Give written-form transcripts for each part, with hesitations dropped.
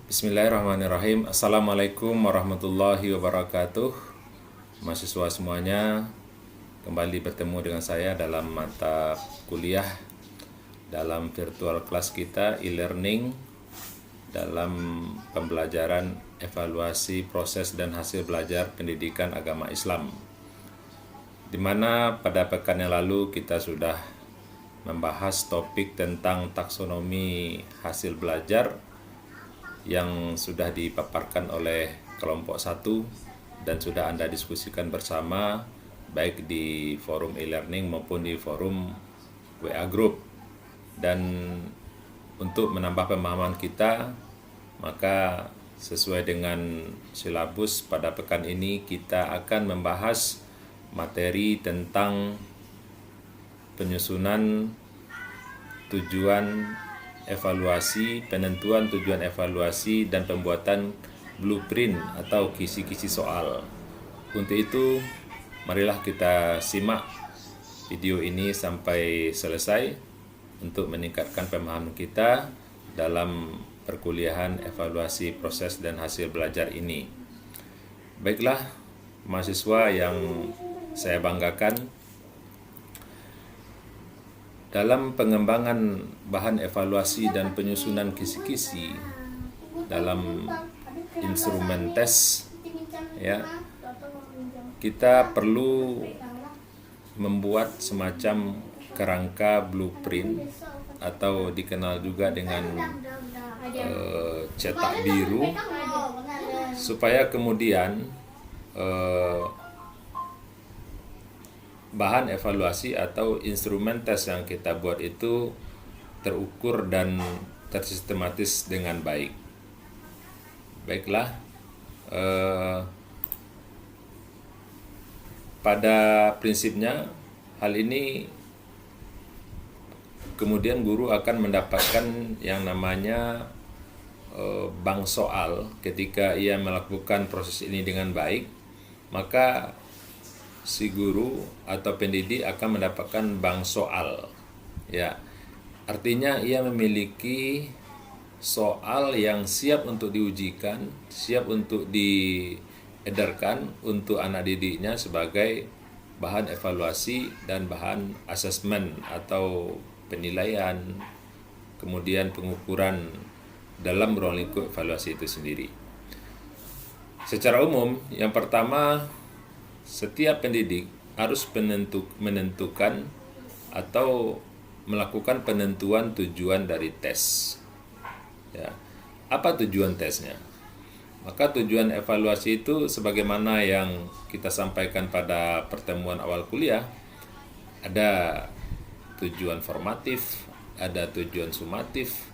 Bismillahirrahmanirrahim. Assalamualaikum warahmatullahi wabarakatuh. Mahasiswa semuanya, kembali bertemu dengan saya dalam mata kuliah dalam virtual class kita e-learning dalam pembelajaran evaluasi proses dan hasil belajar pendidikan agama Islam, di mana pada pekan yang lalu kita sudah membahas topik tentang taksonomi hasil belajar yang sudah dipaparkan oleh kelompok 1 dan sudah Anda diskusikan bersama baik di forum e-learning maupun di forum WA Group. Dan untuk menambah pemahaman kita, maka sesuai dengan silabus pada pekan ini kita akan membahas materi tentang penyusunan tujuan evaluasi, penentuan tujuan evaluasi, dan pembuatan blueprint atau kisi-kisi soal. Untuk itu, marilah kita simak video ini sampai selesai untuk meningkatkan pemahaman kita dalam perkuliahan evaluasi proses dan hasil belajar ini. Baiklah, mahasiswa yang saya banggakan, dalam pengembangan bahan evaluasi dan penyusunan kisi-kisi dalam instrumen tes, ya, kita perlu membuat semacam kerangka blueprint atau dikenal juga dengan cetak biru, supaya kemudian bahan evaluasi atau instrumen tes yang kita buat itu terukur dan tersistematis dengan baik. Baiklah, pada prinsipnya hal ini kemudian guru akan mendapatkan yang namanya bank soal. Ketika ia melakukan proses ini dengan baik, maka si guru atau pendidik akan mendapatkan bank soal, ya, artinya ia memiliki soal yang siap untuk diujikan, siap untuk diedarkan untuk anak didiknya sebagai bahan evaluasi dan bahan asesmen atau penilaian, kemudian pengukuran dalam ruang lingkup evaluasi itu sendiri. Secara umum, yang pertama, setiap pendidik harus menentukan atau melakukan penentuan tujuan dari tes. Ya. Apa tujuan tesnya? Maka tujuan evaluasi itu sebagaimana yang kita sampaikan pada pertemuan awal kuliah, ada tujuan formatif, ada tujuan sumatif,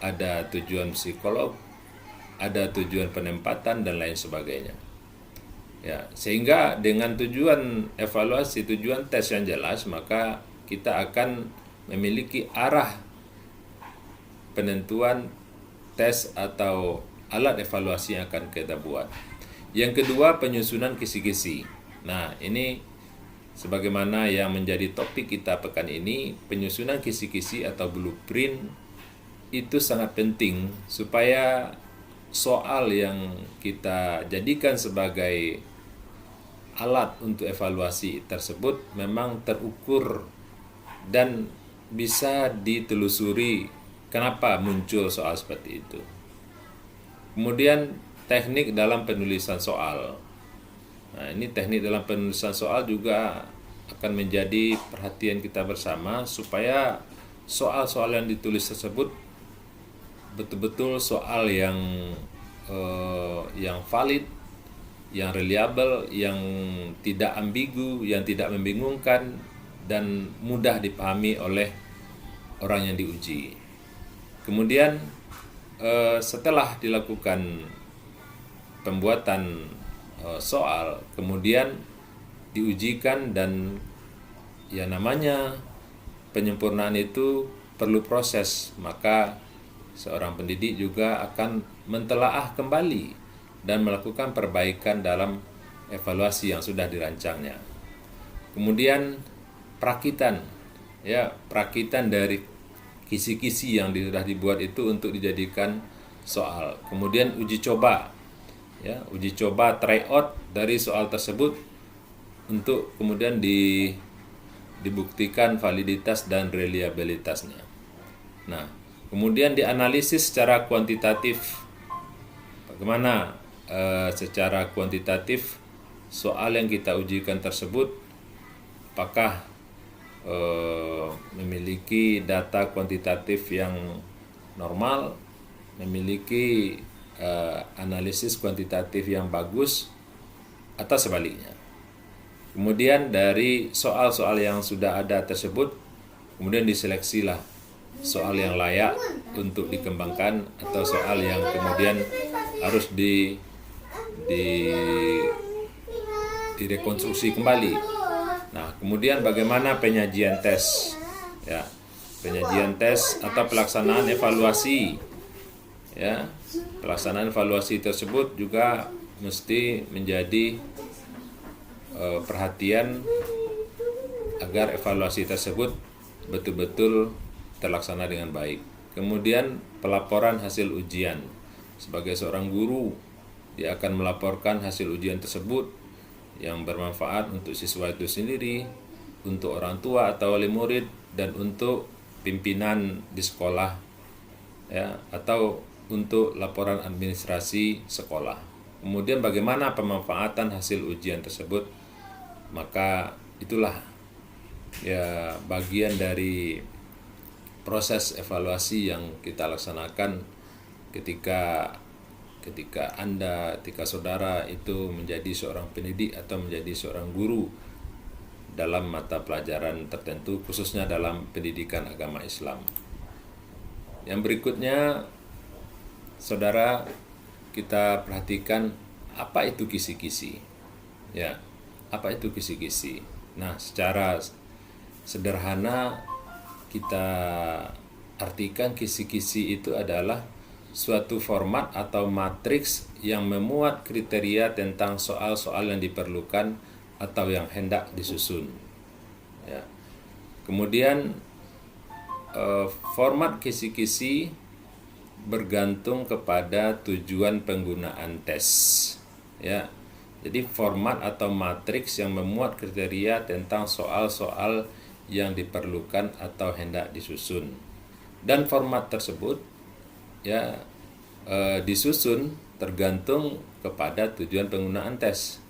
ada tujuan psikolog, ada tujuan penempatan, dan lain sebagainya. Ya, sehingga dengan tujuan evaluasi, tujuan tes yang jelas, maka kita akan memiliki arah penentuan tes atau alat evaluasi yang akan kita buat. Yang kedua, penyusunan kisi-kisi. Nah, ini sebagaimana yang menjadi topik kita pekan ini, penyusunan kisi-kisi atau blueprint itu sangat penting supaya soal yang kita jadikan sebagai alat untuk evaluasi tersebut memang terukur dan bisa ditelusuri kenapa muncul soal seperti itu. Kemudian teknik dalam penulisan soal. Nah, ini teknik dalam penulisan soal juga akan menjadi perhatian kita bersama supaya soal-soal yang ditulis tersebut betul-betul soal yang valid, yang reliable, yang tidak ambigu, yang tidak membingungkan, dan mudah dipahami oleh orang yang diuji. Kemudian setelah dilakukan pembuatan soal, kemudian diujikan, dan ya namanya penyempurnaan itu perlu proses, maka seorang pendidik juga akan mentelaah kembali dan melakukan perbaikan dalam evaluasi yang sudah dirancangnya. Kemudian perakitan, ya, perakitan dari kisi-kisi yang sudah dibuat itu untuk dijadikan soal. Kemudian uji coba, ya, uji coba tryout dari soal tersebut untuk kemudian dibuktikan validitas dan reliabilitasnya. Nah, kemudian dianalisis secara kuantitatif. Bagaimana secara kuantitatif soal yang kita ujikan tersebut, apakah memiliki data kuantitatif yang normal, memiliki analisis kuantitatif yang bagus, atau sebaliknya. Kemudian dari soal-soal yang sudah ada tersebut, kemudian diseleksilah soal yang layak untuk dikembangkan atau soal yang kemudian harus direkonstruksi kembali. Nah, kemudian bagaimana penyajian tes, ya, penyajian tes atau pelaksanaan evaluasi, ya, pelaksanaan evaluasi tersebut juga mesti menjadi perhatian agar evaluasi tersebut betul-betul terlaksana dengan baik. Kemudian pelaporan hasil ujian. Sebagai seorang guru, dia akan melaporkan hasil ujian tersebut yang bermanfaat untuk siswa itu sendiri, untuk orang tua atau wali murid, dan untuk pimpinan di sekolah, ya, atau untuk laporan administrasi sekolah. Kemudian bagaimana pemanfaatan hasil ujian tersebut, maka itulah ya bagian dari proses evaluasi yang kita laksanakan ketika saudara itu menjadi seorang pendidik atau menjadi seorang guru dalam mata pelajaran tertentu, khususnya dalam pendidikan agama Islam. Yang berikutnya, saudara, kita perhatikan apa itu kisi-kisi. Ya, apa itu kisi-kisi? Nah, secara sederhana kita artikan kisi-kisi itu adalah suatu format atau matriks yang memuat kriteria tentang soal-soal yang diperlukan atau yang hendak disusun. Ya. Kemudian format kisi-kisi bergantung kepada tujuan penggunaan tes. Ya. Jadi format atau matriks yang memuat kriteria tentang soal-soal yang diperlukan atau hendak disusun. Dan format tersebut ya disusun tergantung kepada tujuan penggunaan tes.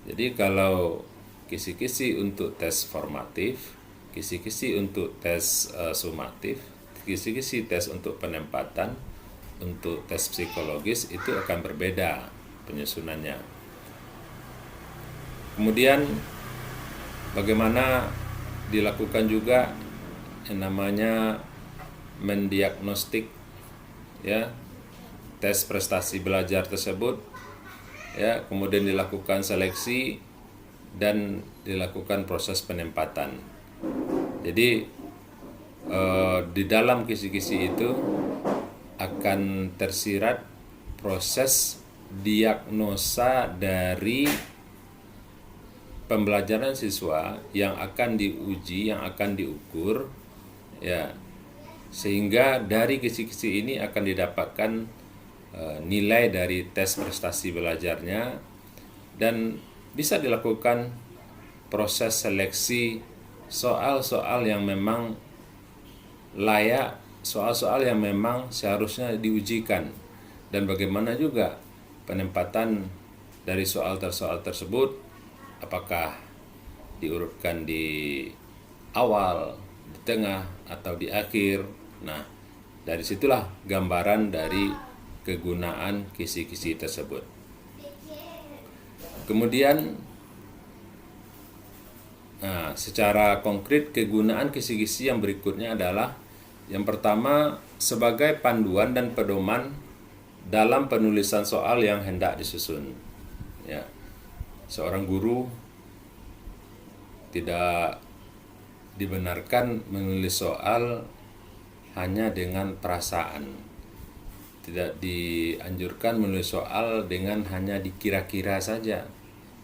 Jadi kalau kisi-kisi untuk tes formatif, kisi-kisi untuk tes sumatif, kisi-kisi tes untuk penempatan, untuk tes psikologis itu akan berbeda penyusunannya. Kemudian bagaimana dilakukan juga yang namanya mendiagnostik, ya, tes prestasi belajar tersebut, ya, kemudian dilakukan seleksi dan dilakukan proses penempatan. Jadi di dalam kisi-kisi itu akan tersirat proses diagnosa dari pembelajaran siswa yang akan diuji, yang akan diukur, ya, sehingga dari kisi-kisi ini akan didapatkan nilai dari tes prestasi belajarnya, dan bisa dilakukan proses seleksi soal-soal yang memang layak, soal-soal yang memang seharusnya diujikan, dan bagaimana juga penempatan dari soal tersebut, apakah diurutkan di awal, di tengah, atau di akhir. Nah, dari situlah gambaran dari kegunaan kisi-kisi tersebut. Kemudian secara konkret kegunaan kisi-kisi yang berikutnya adalah yang pertama, sebagai panduan dan pedoman dalam penulisan soal yang hendak disusun. Ya, seorang guru tidak dibenarkan menulis soal hanya dengan perasaan. Tidak dianjurkan menulis soal dengan hanya dikira-kira saja.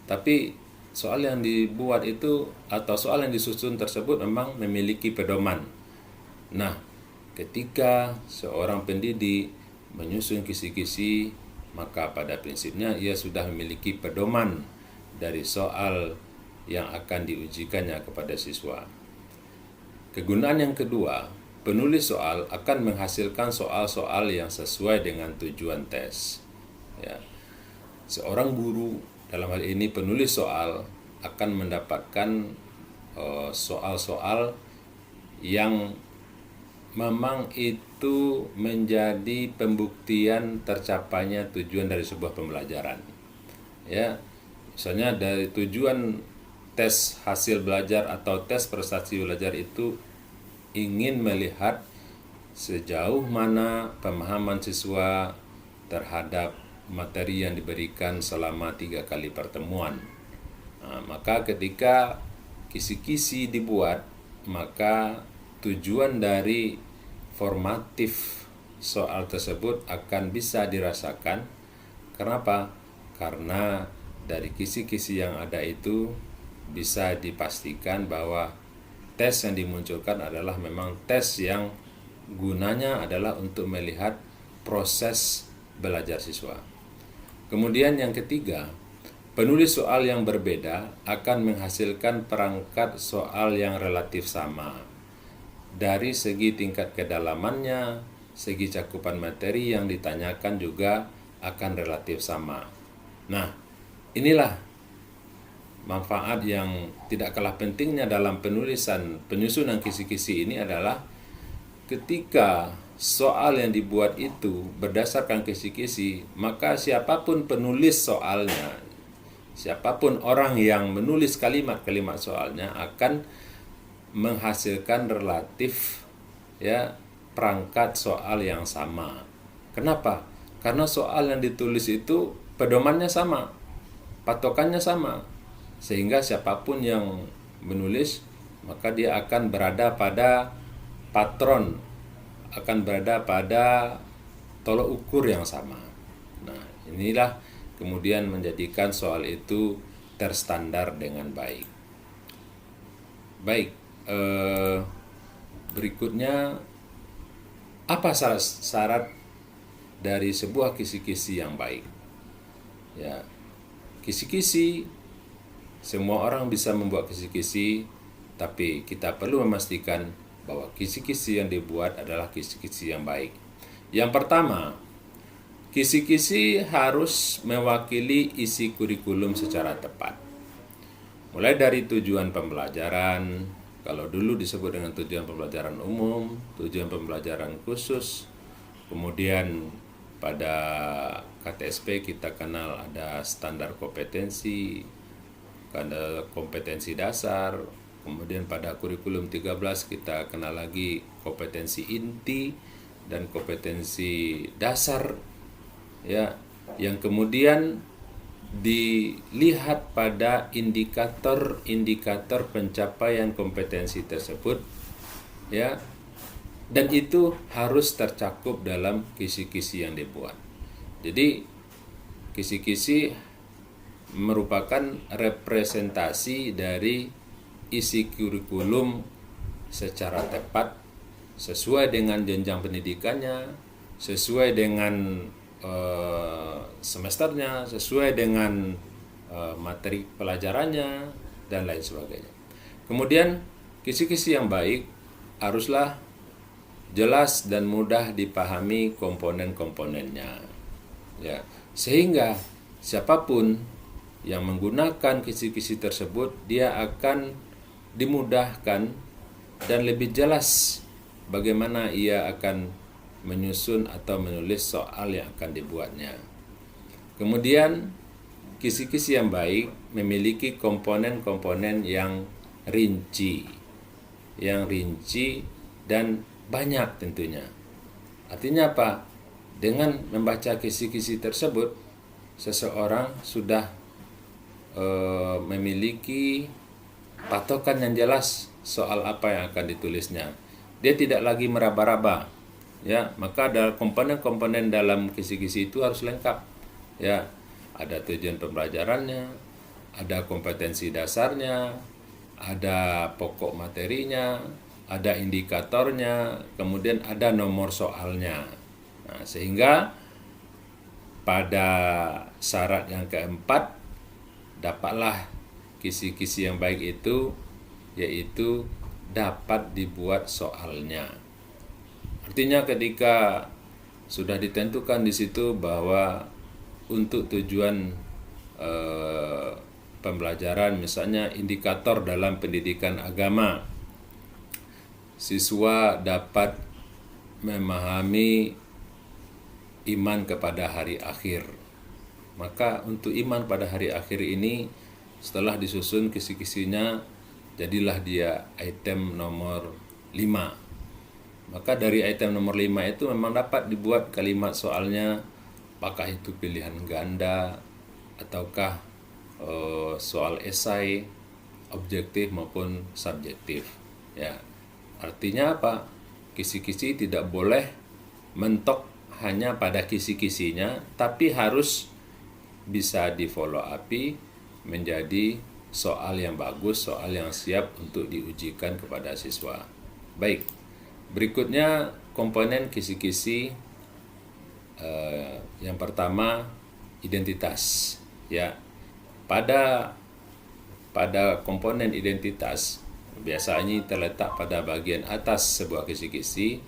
Tapi soal yang dibuat itu atau soal yang disusun tersebut memang memiliki pedoman. Nah, ketika seorang pendidik menyusun kisi-kisi, maka pada prinsipnya ia sudah memiliki pedoman dari soal yang akan diujikannya kepada siswa. Kegunaan yang kedua, penulis soal akan menghasilkan soal-soal yang sesuai dengan tujuan tes. Ya. Seorang guru, dalam hal ini penulis soal, akan mendapatkan soal-soal yang memang itu menjadi pembuktian tercapainya tujuan dari sebuah pembelajaran. Ya, misalnya dari tujuan tes hasil belajar atau tes prestasi belajar itu ingin melihat sejauh mana pemahaman siswa terhadap materi yang diberikan selama 3 kali pertemuan. Nah, maka ketika kisi-kisi dibuat, maka tujuan dari formatif soal tersebut akan bisa dirasakan. Kenapa? Karena dari kisi-kisi yang ada itu bisa dipastikan bahwa tes yang dimunculkan adalah memang tes yang gunanya adalah untuk melihat proses belajar siswa. Kemudian yang ketiga, penulis soal yang berbeda akan menghasilkan perangkat soal yang relatif sama. Dari segi tingkat kedalamannya, segi cakupan materi yang ditanyakan juga akan relatif sama. Nah, inilah manfaat yang tidak kalah pentingnya dalam penyusunan kisi-kisi ini adalah ketika soal yang dibuat itu berdasarkan kisi-kisi, maka siapapun penulis soalnya, siapapun orang yang menulis kalimat-kalimat soalnya akan menghasilkan relatif perangkat soal yang sama. Kenapa? Karena soal yang ditulis itu pedomannya sama, patokannya sama, sehingga siapapun yang menulis maka dia akan berada pada patron, akan berada pada tolok ukur yang sama. Nah, inilah kemudian menjadikan soal itu terstandar dengan baik. Baik, berikutnya, apa syarat dari sebuah kisi-kisi yang baik? Ya, kisi-kisi, semua orang bisa membuat kisi-kisi, tapi kita perlu memastikan bahwa kisi-kisi yang dibuat adalah kisi-kisi yang baik. Yang pertama, kisi-kisi harus mewakili isi kurikulum secara tepat. Mulai dari tujuan pembelajaran, kalau dulu disebut dengan tujuan pembelajaran umum, tujuan pembelajaran khusus, kemudian pada KTSP kita kenal ada standar kompetensi, ada kompetensi dasar, kemudian pada kurikulum 13 kita kenal lagi kompetensi inti dan kompetensi dasar, ya, yang kemudian dilihat pada indikator-indikator pencapaian kompetensi tersebut, ya, dan itu harus tercakup dalam kisi-kisi yang dibuat. Jadi kisi-kisi merupakan representasi dari isi kurikulum secara tepat, sesuai dengan jenjang pendidikannya, sesuai dengan semesternya, sesuai dengan materi pelajarannya, dan lain sebagainya. Kemudian kisi-kisi yang baik haruslah jelas dan mudah dipahami komponen-komponennya, ya, sehingga siapapun yang menggunakan kisi-kisi tersebut dia akan dimudahkan dan lebih jelas bagaimana ia akan menyusun atau menulis soal yang akan dibuatnya. Kemudian kisi-kisi yang baik memiliki komponen-komponen yang rinci dan banyak tentunya. Artinya apa? Dengan membaca kisi-kisi tersebut, seseorang sudah memiliki patokan yang jelas soal apa yang akan ditulisnya. Dia tidak lagi meraba-raba, ya. Maka ada komponen-komponen dalam kisi-kisi itu harus lengkap, ya. Ada tujuan pembelajarannya, ada kompetensi dasarnya, ada pokok materinya, ada indikatornya, kemudian ada nomor soalnya. Nah, sehingga pada syarat yang keempat, dapatlah kisi-kisi yang baik itu, yaitu dapat dibuat soalnya. Artinya ketika sudah ditentukan di situ bahwa untuk tujuan pembelajaran, misalnya indikator dalam pendidikan agama, siswa dapat memahami iman kepada hari akhir. Maka untuk iman pada hari akhir ini, setelah disusun kisi-kisinya, jadilah dia item nomor 5. Maka dari item nomor 5 itu memang dapat dibuat kalimat soalnya, apakah itu pilihan ganda ataukah soal esai, objektif maupun subjektif. Ya, artinya apa? Kisi-kisi tidak boleh mentok hanya pada kisi-kisinya, tapi harus bisa di follow up menjadi soal yang bagus, soal yang siap untuk diujikan kepada siswa. Baik, berikutnya komponen kisi-kisi. Yang pertama, identitas. Ya, pada komponen identitas biasanya terletak pada bagian atas sebuah kisi-kisi,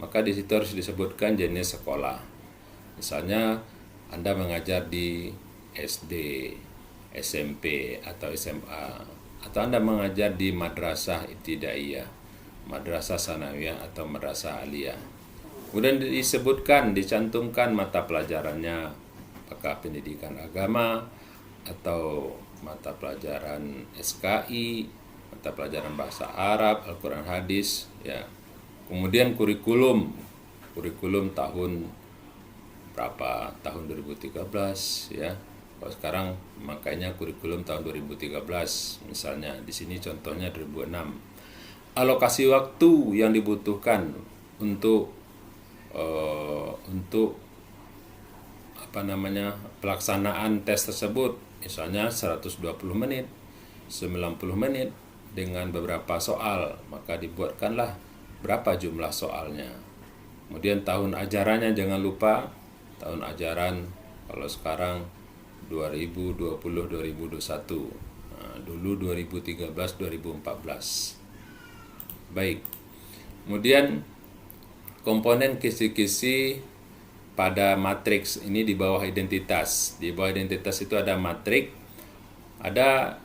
maka di situ harus disebutkan jenis sekolah. Misalnya Anda mengajar di SD, SMP atau SMA, atau Anda mengajar di madrasah ibtidaiyah, madrasah sanawiyah atau madrasah aliyah. Kemudian disebutkan, dicantumkan mata pelajarannya, apakah pendidikan agama atau mata pelajaran SKI, mata pelajaran bahasa Arab, Al-Quran, hadis, ya. Kemudian kurikulum tahun berapa? Tahun 2013, ya. Kalau sekarang makanya kurikulum tahun 2013, misalnya di sini contohnya 2006. Alokasi waktu yang dibutuhkan untuk pelaksanaan tes tersebut, misalnya 120 menit, 90 menit dengan beberapa soal, maka dibuatkanlah berapa jumlah soalnya. Kemudian tahun ajarannya jangan lupa, tahun ajaran kalau sekarang 2020-2021, dulu 2013-2014. Baik, kemudian komponen kisi-kisi pada matriks ini di bawah identitas. Di bawah identitas itu ada matrik, ada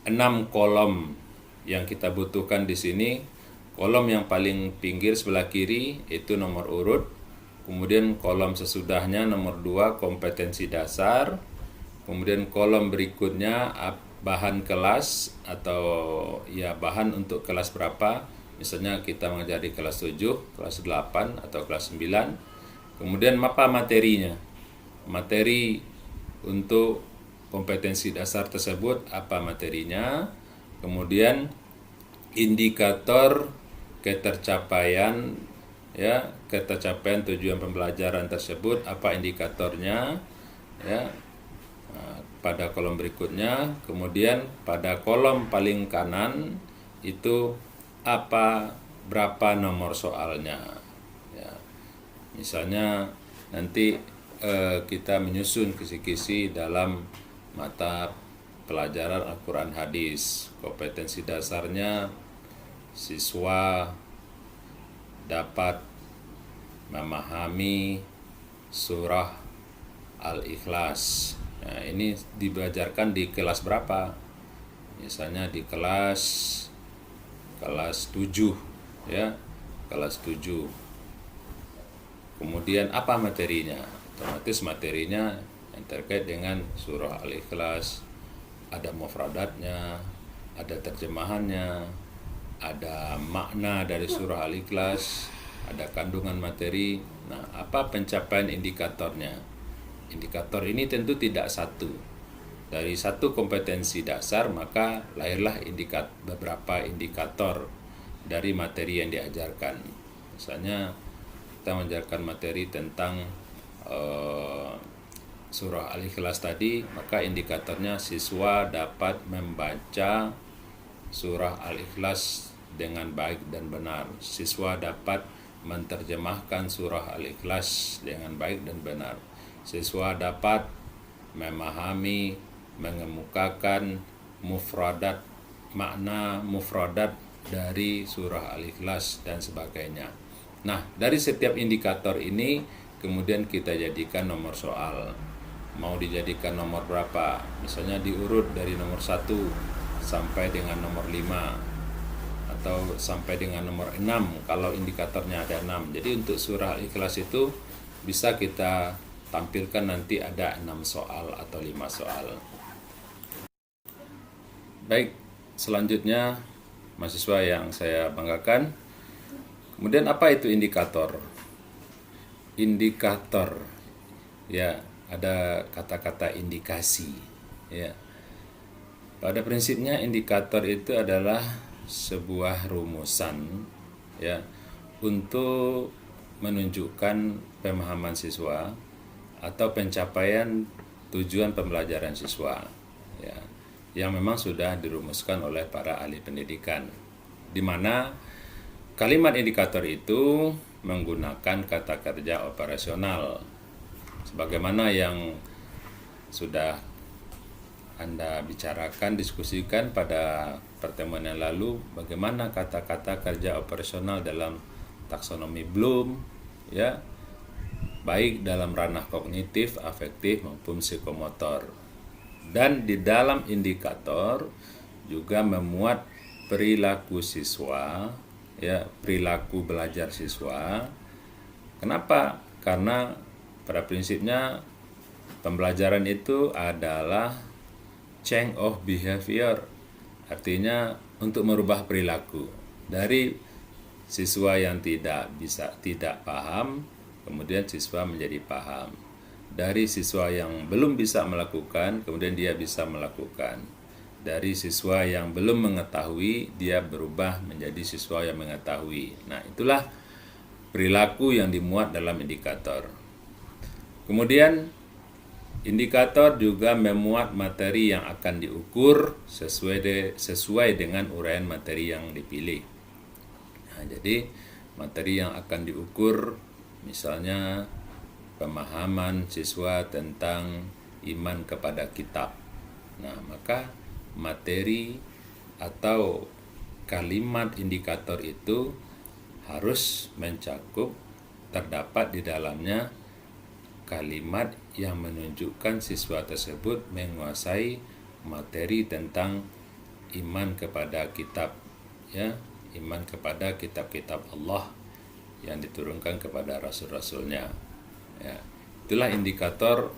6 kolom yang kita butuhkan di sini. Kolom yang paling pinggir sebelah kiri itu nomor urut. Kemudian kolom sesudahnya nomor 2 kompetensi dasar. Kemudian kolom berikutnya bahan kelas atau ya bahan untuk kelas berapa. Misalnya kita mengajar di kelas 7, kelas 8 atau kelas 9. Kemudian apa materinya? Materi untuk kompetensi dasar tersebut apa materinya? Kemudian indikator ketercapaian, ya, ketercapaian tujuan pembelajaran tersebut apa indikatornya, ya. Pada kolom berikutnya, kemudian pada kolom paling kanan itu berapa nomor soalnya, ya. Misalnya nanti kita menyusun kisi-kisi dalam mata pelajaran Al-Quran hadis. Kompetensi dasarnya siswa dapat memahami surah Al-Ikhlas. Nah, ini dibelajarkan di kelas berapa? Misalnya di kelas 7, ya, kelas 7. Kemudian apa materinya? Otomatis materinya yang terkait dengan surah Al-Ikhlas, ada mufradatnya, ada terjemahannya, ada makna dari surah Al-Ikhlas, ada kandungan materi. Nah, apa pencapaian indikatornya? Indikator ini tentu tidak satu. Dari satu kompetensi dasar maka lahirlah beberapa indikator dari materi yang diajarkan. Misalnya kita mengajarkan materi tentang surah Al-Ikhlas tadi, maka indikatornya siswa dapat membaca surah Al-Ikhlas dengan baik dan benar. Siswa dapat menerjemahkan surah Al-Ikhlas dengan baik dan benar. Siswa dapat memahami, mengemukakan makna mufradat dari surah Al-Ikhlas dan sebagainya. Nah, dari setiap indikator ini kemudian kita jadikan nomor soal. Mau dijadikan nomor berapa? Misalnya diurut dari nomor 1 sampai dengan nomor 5 atau sampai dengan nomor 6 kalau indikatornya ada 6. Jadi untuk surah Al-Ikhlas itu bisa kita tampilkan nanti ada 6 soal atau 5 soal. Baik, selanjutnya mahasiswa yang saya banggakan. Kemudian apa itu indikator? Indikator, ya ada kata-kata indikasi. Ya, pada prinsipnya indikator itu adalah sebuah rumusan, ya, untuk menunjukkan pemahaman siswa atau pencapaian tujuan pembelajaran siswa, ya, yang memang sudah dirumuskan oleh para ahli pendidikan, di mana kalimat indikator itu menggunakan kata kerja operasional sebagaimana yang sudah Anda bicarakan, diskusikan pada pertemuan yang lalu, bagaimana kata-kata kerja operasional dalam taksonomi Bloom, ya, baik dalam ranah kognitif, afektif maupun psikomotor. Dan di dalam indikator juga memuat perilaku siswa, ya, perilaku belajar siswa. Kenapa? Karena pada prinsipnya pembelajaran itu adalah change of behavior, artinya untuk merubah perilaku dari siswa yang tidak paham, kemudian siswa menjadi paham. Dari siswa yang belum bisa melakukan, kemudian dia bisa melakukan. Dari siswa yang belum mengetahui, dia berubah menjadi siswa yang mengetahui. Nah, itulah perilaku yang dimuat dalam indikator. Kemudian indikator juga memuat materi yang akan diukur sesuai dengan uraian materi yang dipilih. Nah, jadi materi yang akan diukur misalnya pemahaman siswa tentang iman kepada kitab. Nah, maka materi atau kalimat indikator itu harus mencakup, terdapat di dalamnya kalimat yang menunjukkan siswa tersebut menguasai materi tentang iman kepada kitab, ya, iman kepada kitab-kitab Allah yang diturunkan kepada rasul-rasulnya. Ya, itulah indikator,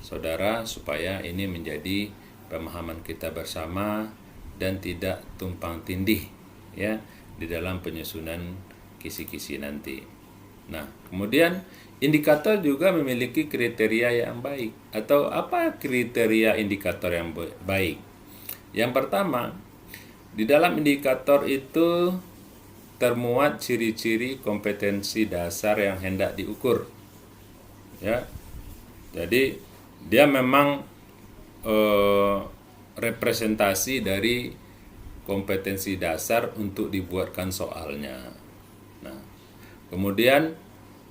saudara, supaya ini menjadi pemahaman kita bersama dan tidak tumpang tindih, ya, di dalam penyusunan kisi-kisi nanti. Nah, kemudian indikator juga memiliki kriteria yang baik. Atau apa kriteria indikator yang baik? Yang pertama, di dalam indikator itu termuat ciri-ciri kompetensi dasar yang hendak diukur. Ya, jadi dia memang representasi dari kompetensi dasar untuk dibuatkan soalnya. Nah, kemudian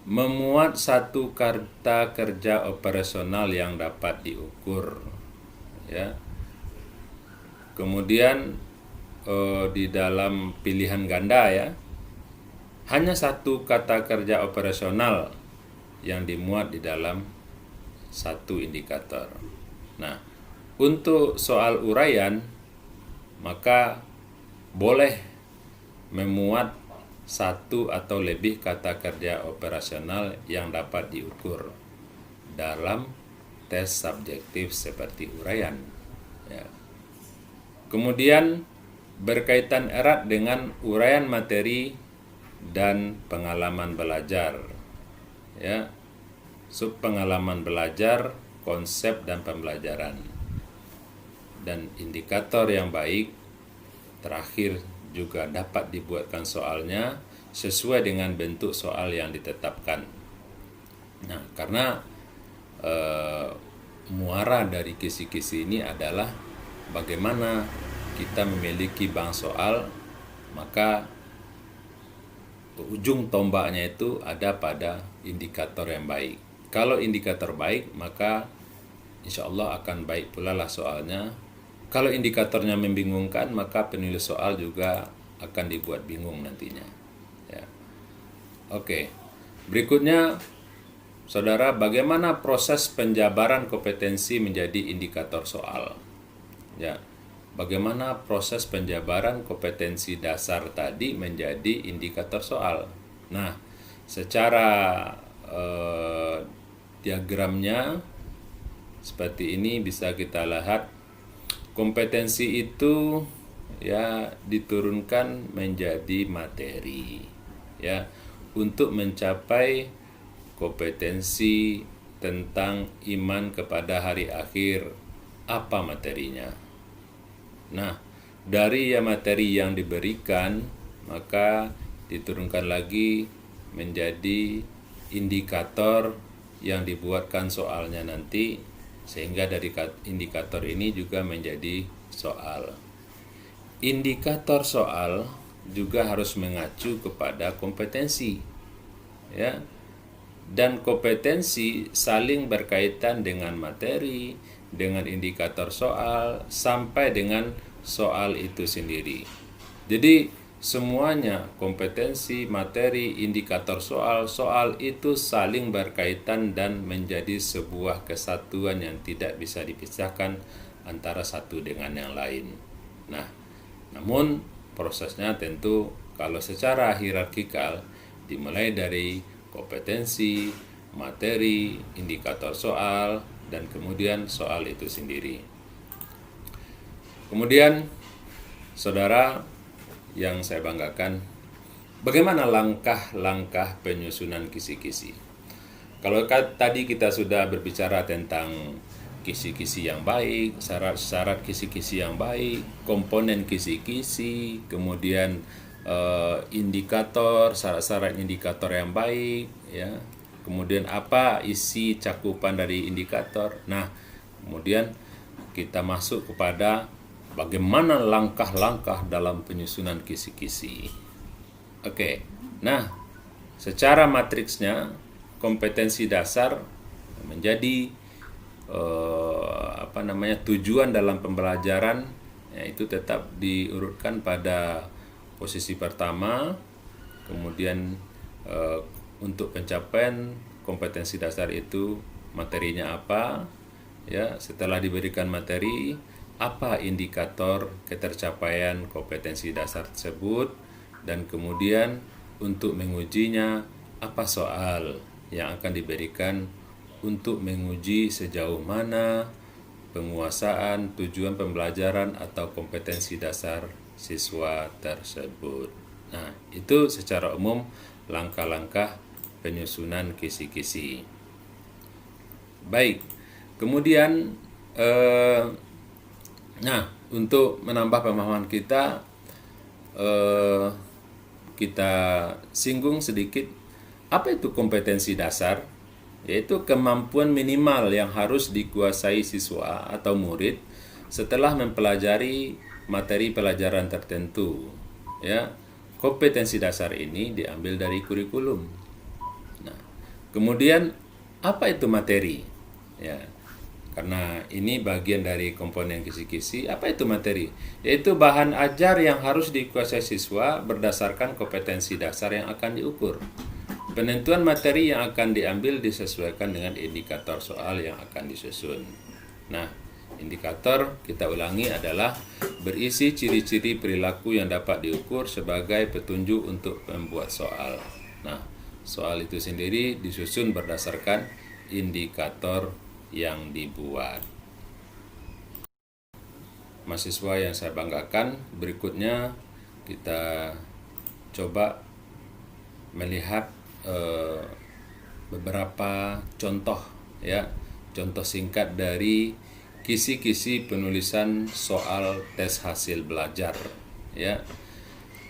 memuat satu kata kerja operasional yang dapat diukur, ya. Kemudian di dalam pilihan ganda, ya, hanya satu kata kerja operasional yang dimuat di dalam satu indikator. Nah, untuk soal uraian maka boleh memuat satu atau lebih kata kerja operasional yang dapat diukur dalam tes subjektif seperti uraian, ya. Kemudian berkaitan erat dengan uraian materi dan pengalaman belajar, ya, sub pengalaman belajar, konsep dan pembelajaran. Dan indikator yang baik terakhir juga dapat dibuatkan soalnya sesuai dengan bentuk soal yang ditetapkan. Nah, karena muara dari kisi-kisi ini adalah bagaimana kita memiliki bank soal, maka ujung tombaknya itu ada pada indikator yang baik. Kalau indikator baik, maka insya Allah akan baik pula lah soalnya. Kalau indikatornya membingungkan, maka penulis soal juga akan dibuat bingung nantinya. Ya. Oke, berikutnya, saudara, bagaimana proses penjabaran kompetensi menjadi indikator soal? Ya, bagaimana proses penjabaran kompetensi dasar tadi menjadi indikator soal? Nah, secara diagramnya seperti ini bisa kita lihat. Kompetensi itu ya diturunkan menjadi materi ya untuk mencapai kompetensi tentang iman kepada hari akhir. Apa materinya? Nah, dari materi yang diberikan maka diturunkan lagi menjadi indikator yang dibuatkan soalnya nanti, sehingga dari indikator ini juga menjadi soal. Indikator soal juga harus mengacu kepada kompetensi, ya. Dan kompetensi saling berkaitan dengan materi, dengan indikator soal, sampai dengan soal itu sendiri. Jadi semuanya, kompetensi, materi, indikator soal itu saling berkaitan dan menjadi sebuah kesatuan yang tidak bisa dipisahkan antara satu dengan yang lain. Nah, namun prosesnya tentu kalau secara hierarkikal dimulai dari kompetensi, materi, indikator soal, dan kemudian soal itu sendiri. Kemudian, saudara yang saya banggakan, bagaimana langkah-langkah penyusunan kisi-kisi? Kalau tadi kita sudah berbicara tentang kisi-kisi yang baik, syarat-syarat kisi-kisi yang baik, komponen kisi-kisi, kemudian indikator, syarat-syarat indikator yang baik, ya. Kemudian apa isi cakupan dari indikator? Nah, kemudian kita masuk kepada bagaimana langkah-langkah dalam penyusunan kisi-kisi. Oke. Nah, secara matriksnya kompetensi dasar menjadi tujuan dalam pembelajaran, yaitu tetap diurutkan pada posisi pertama. Kemudian untuk pencapaian kompetensi dasar itu materinya apa? Ya, setelah diberikan materi, apa indikator ketercapaian kompetensi dasar tersebut, dan kemudian untuk mengujinya apa soal yang akan diberikan untuk menguji sejauh mana penguasaan tujuan pembelajaran atau kompetensi dasar siswa tersebut. Nah, itu secara umum langkah-langkah penyusunan kisi-kisi. Baik, kemudian untuk menambah pemahaman kita, kita singgung sedikit apa itu kompetensi dasar, yaitu kemampuan minimal yang harus dikuasai siswa atau murid setelah mempelajari materi pelajaran tertentu. Ya, kompetensi dasar ini diambil dari kurikulum. Nah, kemudian apa itu materi? Ya, karena ini bagian dari komponen kisi-kisi. Apa itu materi? Yaitu bahan ajar yang harus dikuasai siswa berdasarkan kompetensi dasar yang akan diukur. Penentuan materi yang akan diambil disesuaikan dengan indikator soal yang akan disusun. Nah, indikator, kita ulangi, adalah berisi ciri-ciri perilaku yang dapat diukur sebagai petunjuk untuk membuat soal. Nah, soal itu sendiri disusun berdasarkan indikator yang dibuat. Mahasiswa yang saya banggakan, berikutnya kita coba melihat beberapa contoh, ya, contoh singkat dari kisi-kisi penulisan soal tes hasil belajar, ya.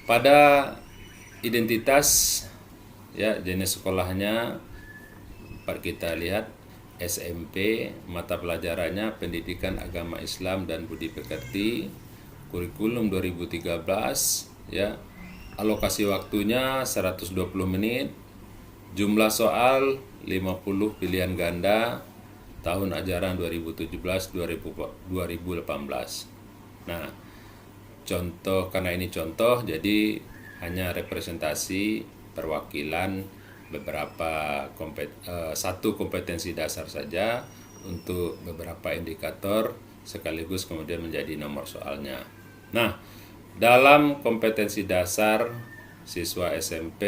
Pada identitas, ya, jenis sekolahnya dapat kita lihat SMP, mata pelajarannya Pendidikan Agama Islam dan Budi Pekerti, kurikulum 2013, ya. alokasi waktunya 120 menit, jumlah soal 50 pilihan ganda, tahun ajaran 2017-2018. Nah, contoh, karena ini contoh, jadi hanya representasi perwakilan beberapa satu kompetensi dasar saja untuk beberapa indikator sekaligus kemudian menjadi nomor soalnya. Nah, dalam kompetensi dasar siswa SMP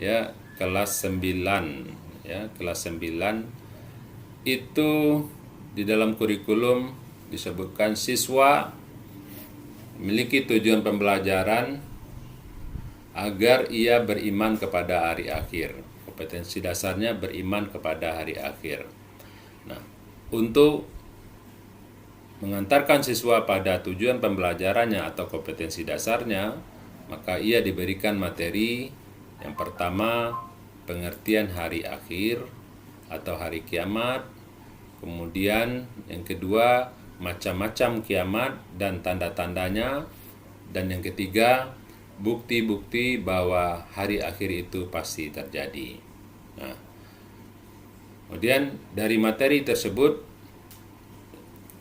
ya kelas 9 ya, kelas 9 itu di dalam kurikulum disebutkan siswa memiliki tujuan pembelajaran agar ia beriman kepada hari akhir. Kompetensi dasarnya beriman kepada hari akhir. Nah, untuk mengantarkan siswa pada tujuan pembelajarannya atau kompetensi dasarnya, maka ia diberikan materi yang pertama, pengertian hari akhir atau hari kiamat. Kemudian yang kedua, macam-macam kiamat dan tanda-tandanya. Dan yang ketiga, bukti-bukti bahwa hari akhir itu pasti terjadi. Nah, kemudian dari materi tersebut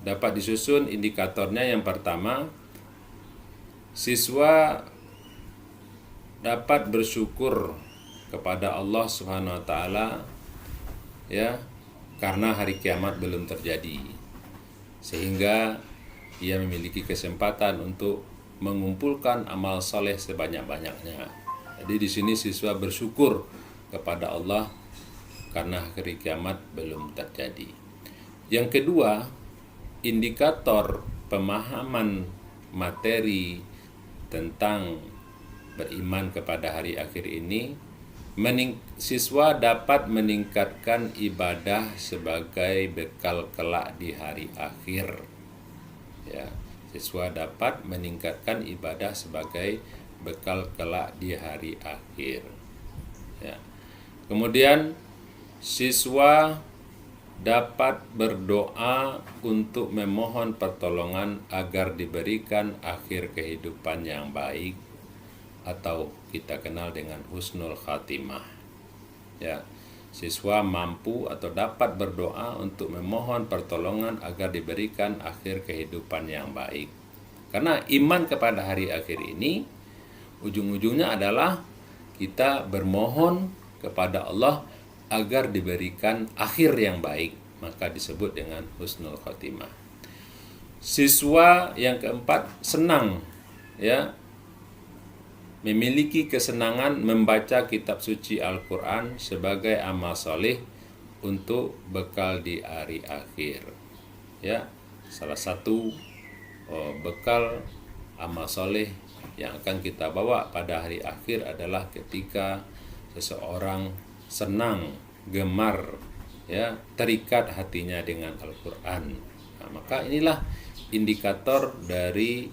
dapat disusun indikatornya. Yang pertama, siswa dapat bersyukur kepada Allah Subhanahu wa taala ya, karena hari kiamat belum terjadi, sehingga ia memiliki kesempatan untuk mengumpulkan amal soleh sebanyak-banyaknya. Jadi di sini siswa bersyukur kepada Allah karena hari kiamat belum terjadi. Yang kedua, indikator pemahaman materi tentang beriman kepada hari akhir ini, siswa dapat meningkatkan ibadah sebagai bekal kelak di hari akhir. Ya, siswa dapat meningkatkan ibadah sebagai bekal kelak di hari akhir. Ya. Kemudian siswa dapat berdoa untuk memohon pertolongan agar diberikan akhir kehidupan yang baik, atau kita kenal dengan husnul khatimah. Ya, siswa mampu atau dapat berdoa untuk memohon pertolongan agar diberikan akhir kehidupan yang baik. Karena iman kepada hari akhir ini ujung-ujungnya adalah kita bermohon kepada Allah agar diberikan akhir yang baik, maka disebut dengan husnul khatimah. Siswa yang keempat senang ya, memiliki kesenangan membaca kitab suci Al-Quran sebagai amal soleh untuk bekal di hari akhir. Ya, salah satu bekal amal soleh yang akan kita bawa pada hari akhir adalah ketika seseorang senang, gemar, ya, terikat hatinya dengan Al-Quran. Nah, maka inilah indikator dari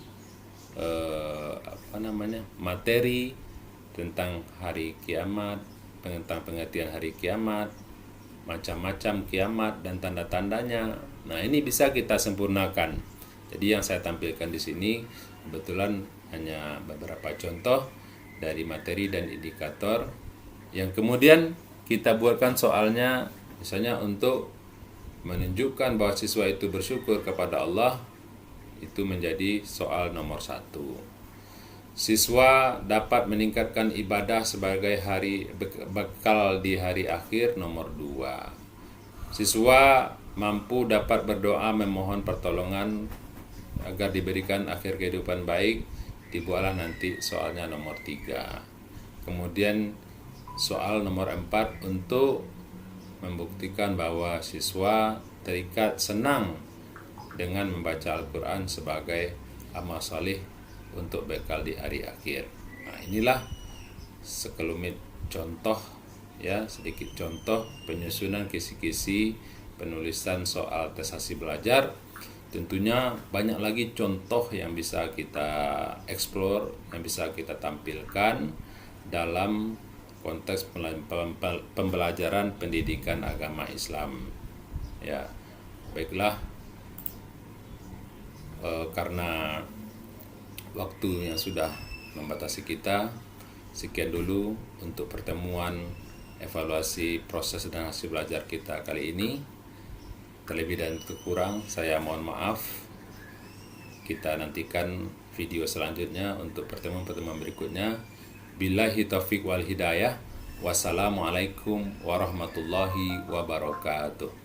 materi tentang hari kiamat, tentang pengertian hari kiamat, macam-macam kiamat dan tanda-tandanya. Nah, ini bisa kita sempurnakan. Jadi yang saya tampilkan di sini kebetulan hanya beberapa contoh dari materi dan indikator yang kemudian kita buatkan soalnya, misalnya untuk menunjukkan bahwa siswa itu bersyukur kepada Allah. Itu menjadi soal nomor 1. Siswa dapat meningkatkan ibadah sebagai bekal di hari akhir, nomor 2. Siswa mampu dapat berdoa memohon pertolongan agar diberikan akhir kehidupan baik, dibuatlah nanti soalnya nomor 3. Kemudian soal nomor 4 untuk membuktikan bahwa siswa terikat senang dengan membaca Al-Quran sebagai amal salih untuk bekal di hari akhir. Nah, inilah sekelumit contoh ya, sedikit contoh penyusunan kisi-kisi penulisan soal prestasi belajar. Tentunya banyak lagi contoh yang bisa kita explore, yang bisa kita tampilkan dalam konteks pembelajaran pendidikan agama Islam. Ya, baiklah. Karena waktu yang sudah membatasi kita. Sekian dulu untuk pertemuan evaluasi proses dan hasil belajar kita kali ini. Terlebih dan kekurang saya mohon maaf. Kita nantikan video selanjutnya untuk pertemuan-pertemuan berikutnya. Billahi taufiq wal hidayah. Wassalamualaikum warahmatullahi wabarakatuh.